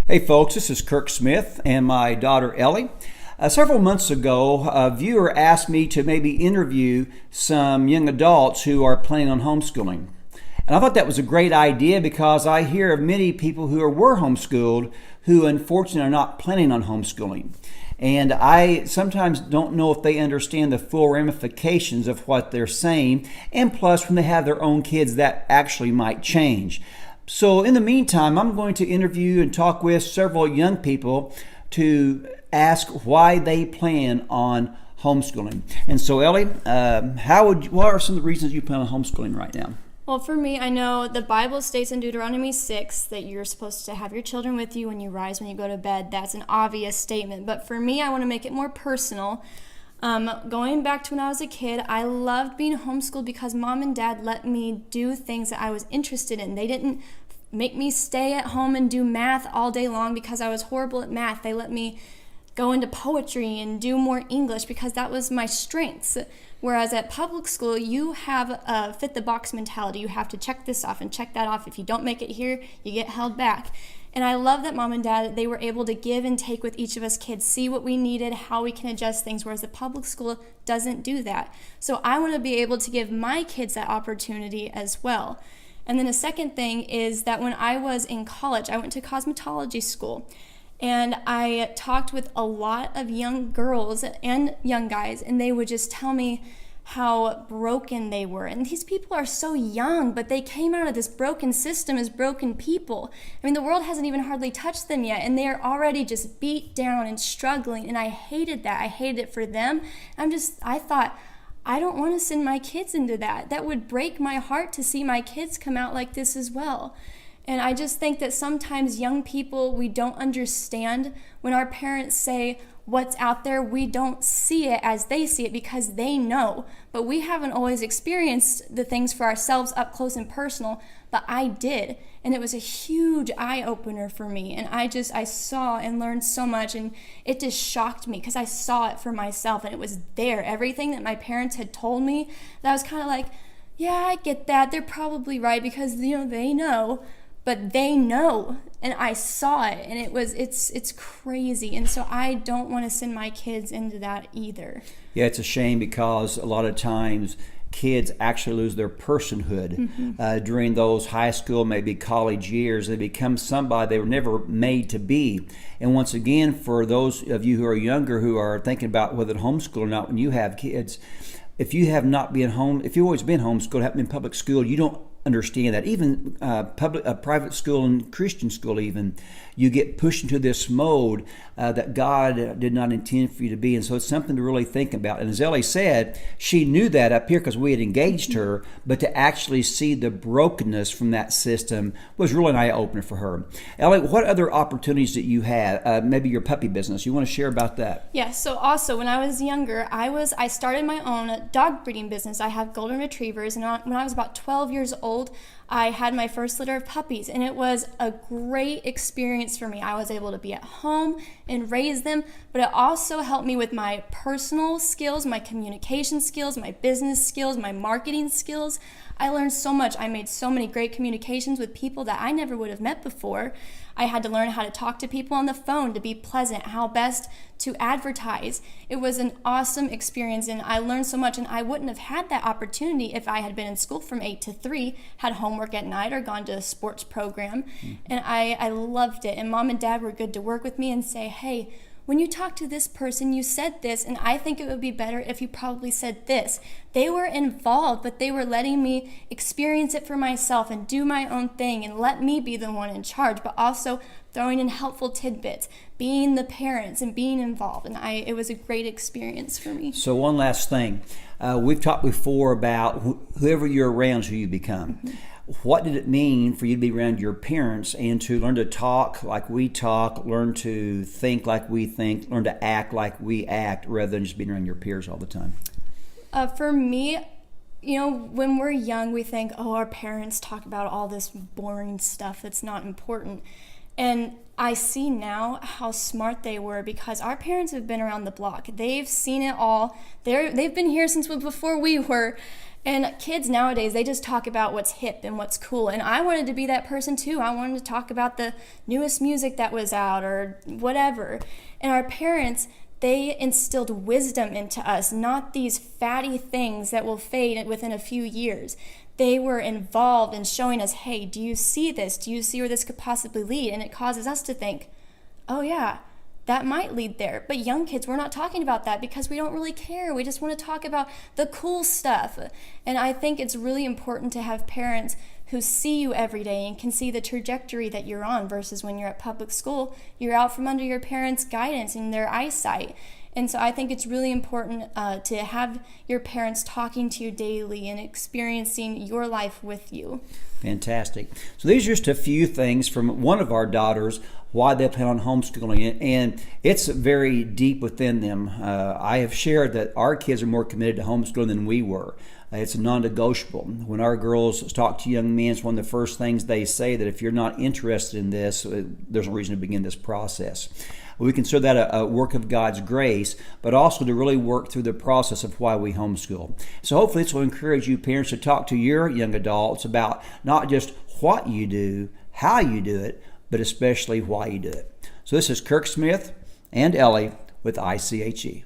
Hey folks, this is Kirk Smith and my daughter Ellie. Several months ago, a viewer asked me to maybe interview some young adults who are planning on homeschooling. And I thought that was a great idea because I hear of many people who were homeschooled who unfortunately are not planning on homeschooling. And I sometimes don't know if they understand the full ramifications of what they're saying. And plus, when they have their own kids, that actually might change. So in the meantime, I'm going to interview and talk with several young people to ask why they plan on homeschooling. And so Ellie, what are some of the reasons you plan on homeschooling right now? Well, for me, I know the Bible states in Deuteronomy 6 that you're supposed to have your children with you when you rise, when you go to bed. That's an obvious statement. But for me, I want to make it more personal. Going back to when I was a kid, I loved being homeschooled because mom and dad let me do things that I was interested in. They didn't make me stay at home and do math all day long because I was horrible at math. They let me go into poetry and do more English because that was my strengths. Whereas at public school, you have a fit-the-box mentality. You have to check this off and check that off. If you don't make it here, you get held back. And I love that mom and dad, they were able to give and take with each of us kids, see what we needed, how we can adjust things, whereas the public school doesn't do that. So I want to be able to give my kids that opportunity as well. And then the second thing is that when I was in college, I went to cosmetology school. And I talked with a lot of young girls and young guys, and they would just tell me how broken they were. And these people are so young, but they came out of this broken system as broken people. I mean, the world hasn't even hardly touched them yet, and they're already just beat down and struggling. And I hated that. I hated it for them. I thought, I don't want to send my kids into that. That would break my heart to see my kids come out like this as well. And I just think that sometimes young people, we don't understand when our parents say what's out there, we don't see it as they see it because they know. But we haven't always experienced the things for ourselves up close and personal, but I did. And it was a huge eye-opener for me. And I saw and learned so much, and it just shocked me because I saw it for myself and it was there. Everything that my parents had told me, that I was kind of like, yeah, I get that. They're probably right because, they know. But they know, and I saw it, and it's crazy. And so I don't want to send my kids into that either. Yeah, it's a shame because a lot of times kids actually lose their personhood during those high school, maybe college years. They become somebody they were never made to be. And once again, for those of you who are younger who are thinking about whether to homeschool or not when you have kids, if you have not been home, if you've always been homeschooled, haven't been public school, you don't understand that. Even private school and Christian school, even you get pushed into this mode that God did not intend for you to be, and so it's something to really think about. And as Ellie said, she knew that up here because we had engaged her, but to actually see the brokenness from that system was really an eye opener for her. Ellie, what other opportunities that you had? Maybe your puppy business. You want to share about that? Yeah. So also, when I was younger, I started my own dog breeding business. I have golden retrievers, and when I was about 12 years old, I had my first litter of puppies, and it was a great experience for me. I was able to be at home and raise them, but it also helped me with my personal skills, my communication skills, my business skills, my marketing skills. I learned so much. I made so many great communications with people that I never would have met before. I had to learn how to talk to people on the phone, to be pleasant, how best to advertise. It was an awesome experience, and I learned so much, and I wouldn't have had that opportunity if I had been in school from 8 to 3, had homework at night, or gone to a sports program. And I loved it, and mom and dad were good to work with me and say, hey, when you talk to this person, you said this, and I think it would be better if you probably said this. They were involved, but they were letting me experience it for myself and do my own thing and let me be the one in charge, but also throwing in helpful tidbits, being the parents and being involved. And it was a great experience for me. So one last thing. We've talked before about whoever you're around is who you become. What did it mean for you to be around your parents and to learn to talk like we talk, learn to think like we think, learn to act like we act, rather than just being around your peers all the time? For me, when we're young, we think, our parents talk about all this boring stuff that's not important. And I see now how smart they were because our parents have been around the block. They've seen it all. They've been here since before we were. And kids nowadays, they just talk about what's hip and what's cool. And I wanted to be that person too. I wanted to talk about the newest music that was out or whatever. And our parents, they instilled wisdom into us, not these fatty things that will fade within a few years. They were involved in showing us, hey, do you see this? Do you see where this could possibly lead? And it causes us to think, oh yeah, that might lead there. But young kids, we're not talking about that because we don't really care. We just want to talk about the cool stuff. And I think it's really important to have parents who see you every day and can see the trajectory that you're on versus when you're at public school, you're out from under your parents' guidance and their eyesight. And so I think it's really important to have your parents talking to you daily and experiencing your life with you. Fantastic. So these are just a few things from one of our daughters, why they plan on homeschooling, and it's very deep within them. I have shared that our kids are more committed to homeschooling than we were. It's non-negotiable. When our girls talk to young men, it's one of the first things they say, that if you're not interested in this, there's no reason to begin this process. We consider that a work of God's grace, but also to really work through the process of why we homeschool. So hopefully this will encourage you parents to talk to your young adults about not just what you do, how you do it, but especially why you do it. So this is Kirk Smith and Ellie with ICHE.